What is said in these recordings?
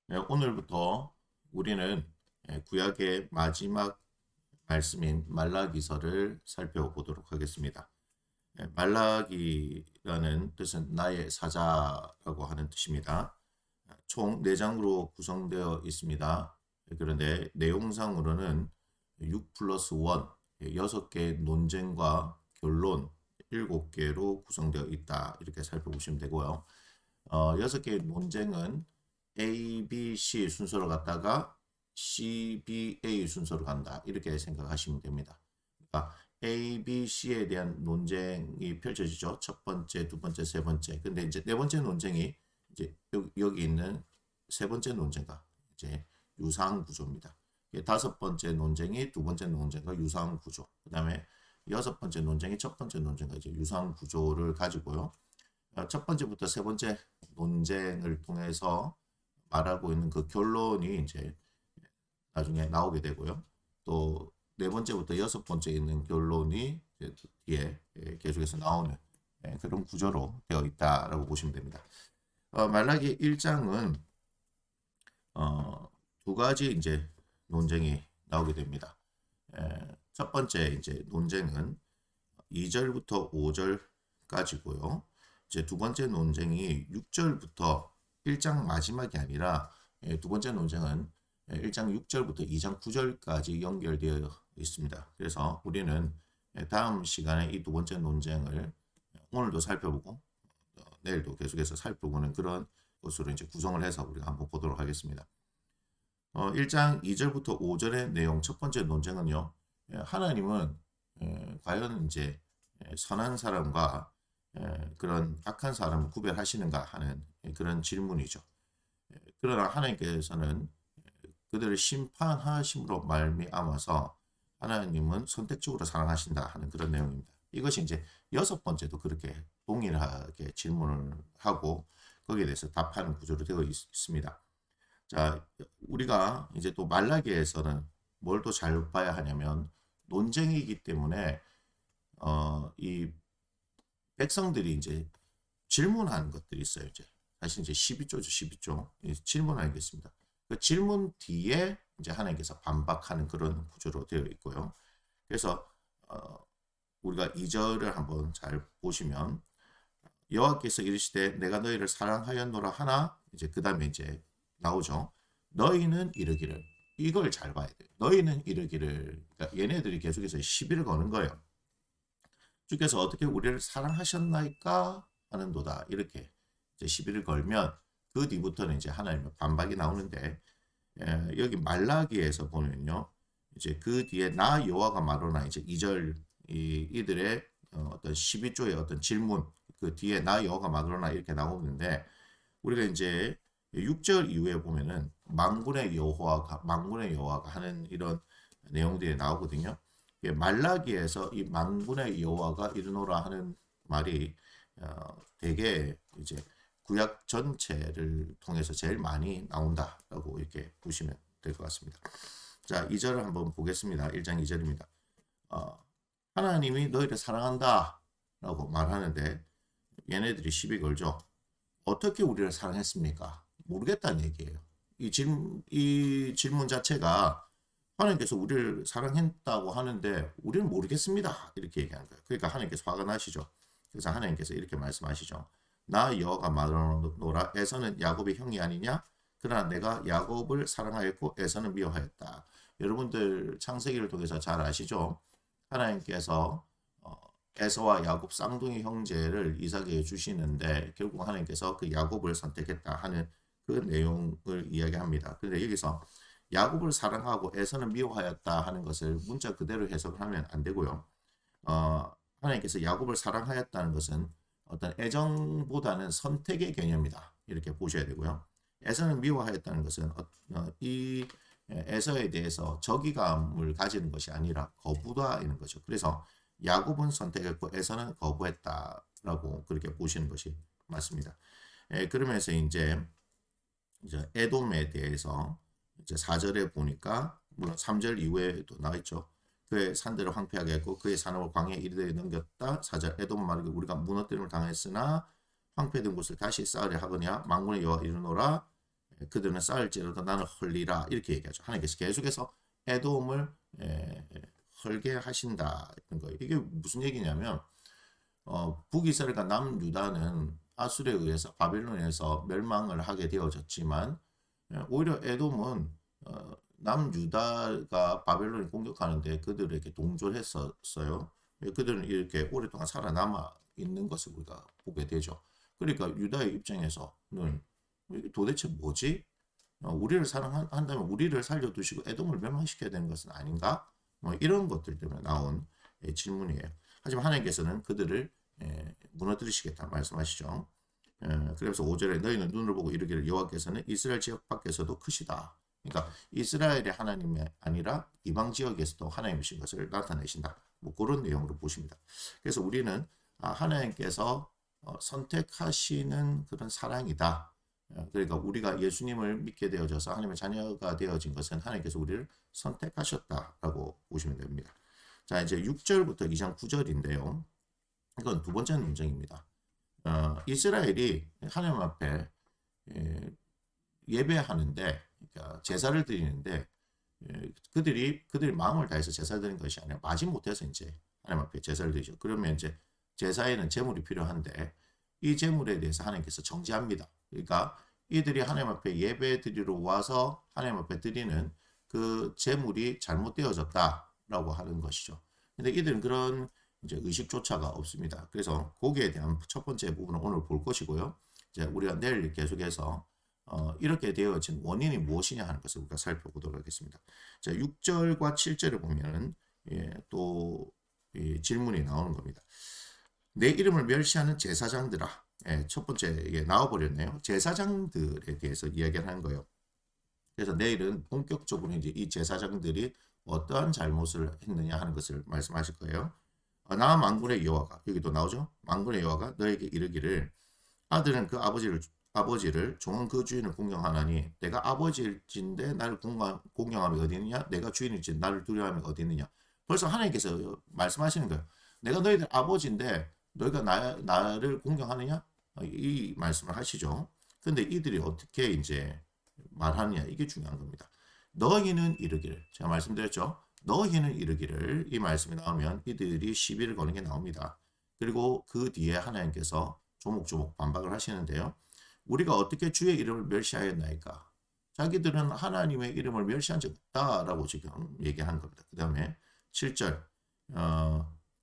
네, 오늘부터 우리는 구약의 마지막 말씀인 말라기서를 살펴보도록 하겠습니다. 말라기라는 뜻은 나의 사자라고 하는 뜻입니다. 총 4장으로 구성되어 있습니다. 그런데 내용상으로는 6 플러스 1, 6개의 논쟁과 결론 7개로 구성되어 있다. 이렇게 살펴보시면 되고요. 6개의 논쟁은 A, B, C 순서로 갔다가 C, B, A 순서로 간다. 이렇게 생각하시면 됩니다. 그러니까 A, B, C에 대한 논쟁이 펼쳐지죠. 첫 번째, 두 번째, 세 번째. 근데 이제 네 번째 논쟁이 이제 여기 있는 세 번째 논쟁과 이제 유사한 구조입니다. 다섯 번째 논쟁이 두 번째 논쟁과 유사한 구조. 그다음에 여섯 번째 논쟁이 첫 번째 논쟁과 이제 유사한 구조를 가지고요. 첫 번째부터 세 번째 논쟁을 통해서 말하고 있는 그 결론이 이제 나중에 나오게 되고요. 또 네 번째부터 여섯 번째 있는 결론이 뒤에 계속해서 나오는 그런 구조로 되어 있다라고 보시면 됩니다. 말라기 1장은 두 가지 이제 논쟁이 나오게 됩니다. 첫 번째 이제 논쟁은 2절부터 5절까지고요. 이제 두 번째 논쟁이 6절부터 1장 마지막이 아니라 두 번째 논쟁은 1장 6절부터 2장 9절까지 연결되어 있습니다. 그래서 우리는 다음 시간에 이 두 번째 논쟁을 오늘도 살펴보고 내일도 계속해서 살펴보는 그런 것으로 이제 구성을 해서 우리가 한번 보도록 하겠습니다. 1장 2절부터 5절의 내용 첫 번째 논쟁은요. 하나님은 과연 이제 선한 사람과 그런 악한 사람을 구별하시는가 하는 그런 질문이죠. 그러나 하나님께서는 그들을 심판하심으로 말미암아서 하나님은 선택적으로 사랑하신다 하는 그런 내용입니다. 이것이 이제 여섯 번째도 그렇게 동일하게 질문을 하고 거기에 대해서 답하는 구조로 되어 있습니다. 자, 우리가 이제 또 말라기에서는 뭘 또 잘 봐야 하냐면 논쟁이기 때문에 이 백성들이 이제 질문하는 것들이 있어요. 이제 사실 이제 12조죠, 12조 질문하겠습니다. 그 질문 뒤에 이제 하나님께서 반박하는 그런 구조로 되어 있고요. 그래서 우리가 2절을 한번 잘 보시면 여호와께서 이르시되 내가 너희를 사랑하였노라 하나 이제 그 다음에 이제 나오죠. 너희는 이르기를 이걸 잘 봐야 돼요. 너희는 이르기를 그러니까 얘네들이 계속해서 시비를 거는 거예요. 주께서 어떻게 우리를 사랑하셨나이까 하는도다 이렇게 이제 시비를 걸면 그 뒤부터는 이제 하나님의 반박이 나오는데 여기 말라기에서 보면요 이제 그 뒤에 나 여호와가 말하나 이제 2절 이들의 어떤 12조의 어떤 질문 그 뒤에 나 여호와가 말하나 이렇게 나오는데 우리가 이제 6절 이후에 보면은 만군의 여호와가 하는 이런 내용들이 나오거든요. 말라기에서 이 만군의 여호와가 이르노라 하는 말이 되게 이제 구약 전체를 통해서 제일 많이 나온다라고 이렇게 보시면 될 것 같습니다. 자, 2절을 한번 보겠습니다. 1장 2절입니다. 하나님이 너희를 사랑한다 라고 말하는데 얘네들이 시비 걸죠. 어떻게 우리를 사랑했습니까? 모르겠다는 얘기예요. 이 질문 자체가 하나님께서 우리를 사랑했다고 하는데 우리는 모르겠습니다. 이렇게 얘기하는 거예요. 그러니까 하나님께서 화가 나시죠. 그래서 하나님께서 이렇게 말씀하시죠. 나 여호와가 말하노라 에서는 야곱의 형이 아니냐? 그러나 내가 야곱을 사랑하였고 에서는 미워하였다. 여러분들 창세기를 통해서 잘 아시죠? 하나님께서 에서와 야곱 쌍둥이 형제를 이삭에게 주시는데 결국 하나님께서 그 야곱을 선택했다 하는 그 내용을 이야기합니다. 그런데 여기서 야곱을 사랑하고 에서는 미워하였다 하는 것을 문자 그대로 해석을 하면 안 되고요. 하나님께서 야곱을 사랑하였다는 것은 어떤 애정보다는 선택의 개념이다. 이렇게 보셔야 되고요. 에서는 미워하였다는 것은 이 에서에 대해서 적의감을 가지는 것이 아니라 거부다는 거죠. 그래서 야곱은 선택했고 에서는 거부했다라고 그렇게 보시는 것이 맞습니다. 그러면서 이제 에돔에 대해서 이제 4절에 보니까 물론 3절 이후에도 나와 있죠. 그의 산들을 황폐하게 했고 그의 산업을 광야에 이르되 넘겼다. 4절 에돔은 말하기를 우리가 무너뜨림을 당했으나 황폐된 곳을 다시 쌓으려 하거냐 만군의 여호와 이르노라 그들은 쌓을지라도 나는 헐리라 이렇게 얘기하죠. 하나님께서 계속해서 에돔을 헐게 하신다 이런 거예요. 이게 무슨 얘기냐면 북이스라엘과 남유다는 아술에 의해서 바벨론에서 멸망을 하게 되어졌지만 오히려 에돔은 남유다가 바벨론을 공격하는데 그들에게 동조했었어요. 그들은 이렇게 오랫동안 살아남아 있는 것을 우리가 보게 되죠. 그러니까 유다의 입장에서는 도대체 뭐지? 우리를 사랑한다면 우리를 살려두시고 에돔을 멸망시켜야 되는 것은 아닌가? 뭐 이런 것들 때문에 나온 질문이에요. 하지만 하나님께서는 그들을 무너뜨리시겠다 말씀하시죠. 그래서 5절에 너희는 눈을 보고 이르기를 여호와께서는 이스라엘 지역 밖에서도 크시다. 그러니까 이스라엘의 하나님이 아니라 이방 지역에서도 하나님이신 것을 나타내신다. 뭐 그런 내용으로 보십니다. 그래서 우리는 하나님께서 선택하시는 그런 사랑이다. 그러니까 우리가 예수님을 믿게 되어져서 하나님의 자녀가 되어진 것은 하나님께서 우리를 선택하셨다라고 보시면 됩니다. 자, 이제 6절부터 2장 9절인데요. 이건 두 번째 논쟁입니다. 이스라엘이 하나님 앞에 예배하는데, 그러니까 제사를 드리는데, 그들이 마음을 다해서 제사를 드리는 것이 아니라 마지못해서 이제 하나님 앞에 제사를 드리죠. 그러면 이제 제사에는 제물이 필요한데 이 제물에 대해서 하나님께서 정죄합니다. 그러니까 이들이 하나님 앞에 예배 드리러 와서 하나님 앞에 드리는 그 제물이 잘못되어졌다라고 하는 것이죠. 근데 이들은 그런 이제 의식조차가 없습니다. 그래서 거기에 대한 첫 번째 부분은 오늘 볼 것이고요. 이제 우리가 내일 계속해서 이렇게 되어진 원인이 무엇이냐 하는 것을 우리가 살펴보도록 하겠습니다. 자, 6절과 7절을 보면은 또 질문이 나오는 겁니다. 내 이름을 멸시하는 제사장들아. 첫 번째 이게 나와버렸네요. 제사장들에 대해서 이야기를 하는 거예요. 그래서 내일은 본격적으로 이제 이 제사장들이 어떠한 잘못을 했느냐 하는 것을 말씀하실 거예요. 나 만군의 여호와가 여기도 나오죠. 만군의 여호와가 너에게 이르기를 아들은 그 아버지를 종은 그 주인을 공경하나니 내가 아버지인데 나를 공경함이 어디 있느냐? 내가 주인인지 나를 두려워함이 어디 있느냐? 벌써 하나님께서 말씀하시는 거예요. 내가 너희들 아버지인데 너희가 나를 공경하느냐? 이 말씀을 하시죠. 근데 이들이 어떻게 이제 말하느냐 이게 중요한 겁니다. 너희는 이르기를 제가 말씀드렸죠. 너희는 이르기를 이 말씀이 나오면 이들이 시비를 거는 게 나옵니다. 그리고 그 뒤에 하나님께서 조목조목 반박을 하시는데요. 우리가 어떻게 주의 이름을 멸시하였나이까? 자기들은 하나님의 이름을 멸시한 적 없다라고 지금 얘기하는 겁니다. 그 다음에 7절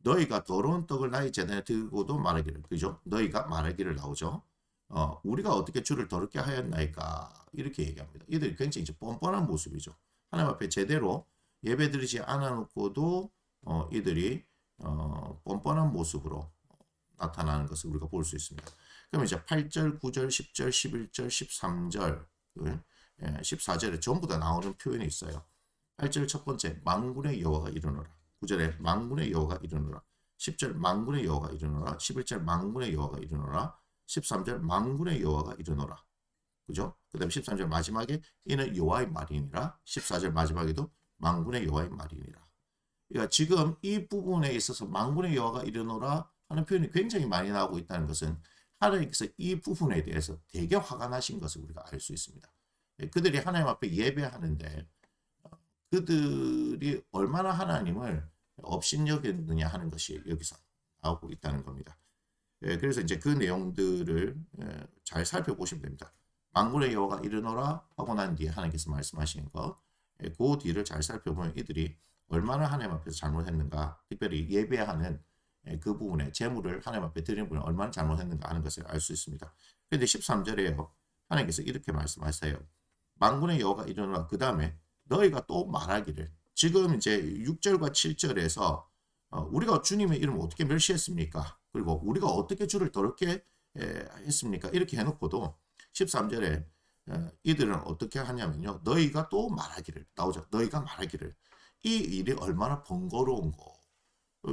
너희가 더러운 떡을 나의 제단에 들고도 말하기를 그죠? 너희가 말하기를 나오죠. 우리가 어떻게 주를 더럽게 하였나이까? 이렇게 얘기합니다. 이들이 굉장히 이제 뻔뻔한 모습이죠. 하나님 앞에 제대로 예배드리지 않아놓고도 이들이 뻔뻔한 모습으로 나타나는 것을 우리가 볼 수 있습니다. 그러면 이제 8절, 9절, 10절, 11절, 13절, 14절에 전부 다 나오는 표현이 있어요. 8절 첫 번째 만군의 여호와가 이르노라. 9절에 만군의 여호와가 이르노라. 10절 만군의 여호와가 이르노라. 11절 만군의 여호와가 이르노라. 13절 만군의 여호와가 이르노라. 그죠? 그 다음에 13절 마지막에 이는 여호와의 말이니라. 14절 마지막에도 만군의 여호와의 말이니라. 그러니까 지금 이 부분에 있어서 만군의 여호와가 이르노라 하는 표현이 굉장히 많이 나오고 있다는 것은 하나님께서 이 부분에 대해서 되게 화가 나신 것을 우리가 알 수 있습니다. 그들이 하나님 앞에 예배하는데 그들이 얼마나 하나님을 업신여겼느냐 하는 것이 여기서 나오고 있다는 겁니다. 그래서 이제 그 내용들을 잘 살펴보시면 됩니다. 만군의 여호와가 이르노라 하고 난 뒤에 하나님께서 말씀하시는 것, 그 뒤를 잘 살펴보면 이들이 얼마나 하나님 앞에서 잘못했는가, 특별히 예배하는 그 부분에 재물을 하나님 앞에 드리는 분이 얼마나 잘못했는가 하는 것을 알 수 있습니다. 그런데 13절에요. 하나님께서 이렇게 말씀하세요. 만군의 여호와가 이르노라. 그 다음에 너희가 또 말하기를. 지금 이제 6절과 7절에서 우리가 주님의 이름을 어떻게 멸시했습니까? 그리고 우리가 어떻게 주를 더럽게 했습니까? 이렇게 해놓고도 13절에 이들은 어떻게 하냐면요. 너희가 또 말하기를. 나오죠. 너희가 말하기를. 이 일이 얼마나 번거로운 거.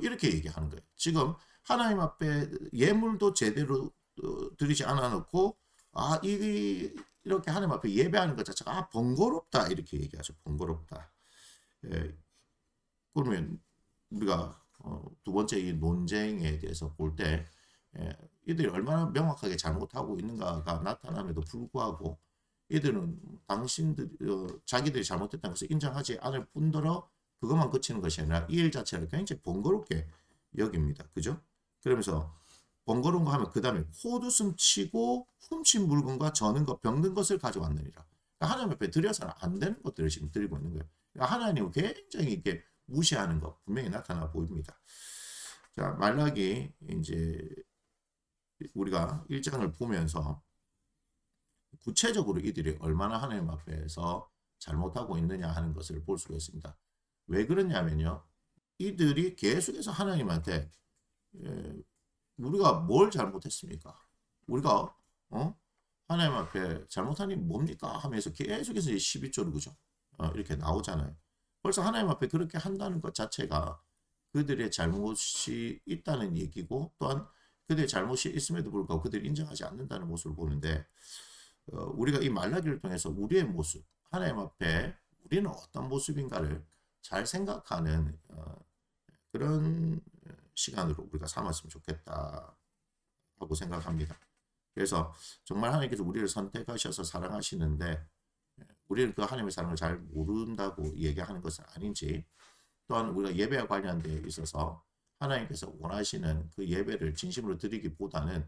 이렇게 얘기하는 거예요. 지금 하나님 앞에 예물도 제대로 드리지 않아 놓고 이렇게 하나님 앞에 예배하는 것 자체가 번거롭다 이렇게 얘기하죠. 번거롭다. 그러면 우리가 두 번째 이 논쟁에 대해서 볼 때 이들이 얼마나 명확하게 잘못하고 있는가가 나타남에도 불구하고 이들은 당신들 자기들이 잘못했다는 것을 인정하지 않을 뿐더러 그것만 그치는 것이 아니라 이 일 자체를 굉장히 번거롭게 여깁니다. 그죠? 그러면서 번거로운 거 하면 그 다음에 헛웃음 치고 훔친 물건과 저는 것 병든 것을 가져왔느니라. 그러니까 하나님 앞에 드려서는 안 되는 것들을 지금 드리고 있는 거예요. 그러니까 하나님을 굉장히 이렇게 무시하는 것 분명히 나타나 보입니다. 자, 말라기 이제 우리가 1장을 보면서 구체적으로 이들이 얼마나 하나님 앞에서 잘못하고 있느냐 하는 것을 볼 수가 있습니다. 왜 그러냐면요. 이들이 계속해서 하나님한테 우리가 뭘 잘못했습니까? 우리가 하나님 앞에 잘못한 일이 뭡니까? 하면서 계속해서 12조를 그죠? 이렇게 나오잖아요. 벌써 하나님 앞에 그렇게 한다는 것 자체가 그들의 잘못이 있다는 얘기고 또한 그들의 잘못이 있음에도 불구하고 그들이 인정하지 않는다는 모습을 보는데 우리가 이 말라기를 통해서 우리의 모습, 하나님 앞에 우리는 어떤 모습인가를 잘 생각하는 그런 시간으로 우리가 삼았으면 좋겠다 하고 생각합니다. 그래서 정말 하나님께서 우리를 선택하셔서 사랑하시는데 우리는 그 하나님의 사랑을 잘 모른다고 얘기하는 것은 아닌지 또한 우리가 예배와 관련되어 있어서 하나님께서 원하시는 그 예배를 진심으로 드리기보다는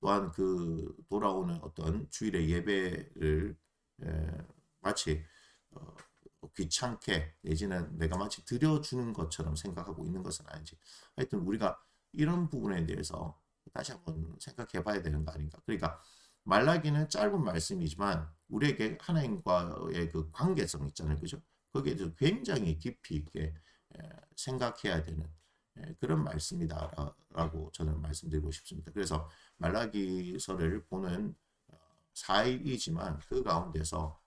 또한 그 돌아오는 어떤 주일의 예배를 마치 귀찮게 내지는 내가 마치 드려주는 것처럼 생각하고 있는 것은 아닌지 하여튼 우리가 이런 부분에 대해서 다시 한번 생각해 봐야 되는 거 아닌가. 그러니까 말라기는 짧은 말씀이지만 우리에게 하나님과의 그 관계성 있잖아요. 그죠? 거기에 대해서 굉장히 깊이 있게 생각해야 되는 그런 말씀이다라고 저는 말씀드리고 싶습니다. 그래서 말라기서를 보는 4일이지만 그 가운데서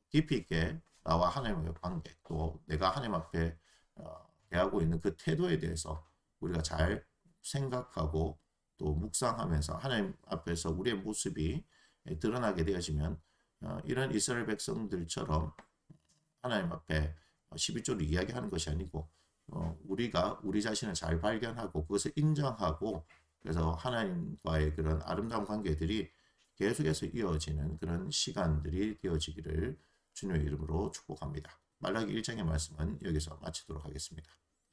깊이 있게 나와 하나님의 관계 또 내가 하나님 앞에 대하고 있는 그 태도에 대해서 우리가 잘 생각하고 또 묵상하면서 하나님 앞에서 우리의 모습이 드러나게 되어지면 이런 이스라엘 백성들처럼 하나님 앞에 12조를 이야기하는 것이 아니고 우리가 우리 자신을 잘 발견하고 그것을 인정하고 그래서 하나님과의 그런 아름다운 관계들이 계속해서 이어지는 그런 시간들이 되어지기를 주님의 이름으로 축복합니다. 말라기 1장의 말씀은 여기서 마치도록 하겠습니다.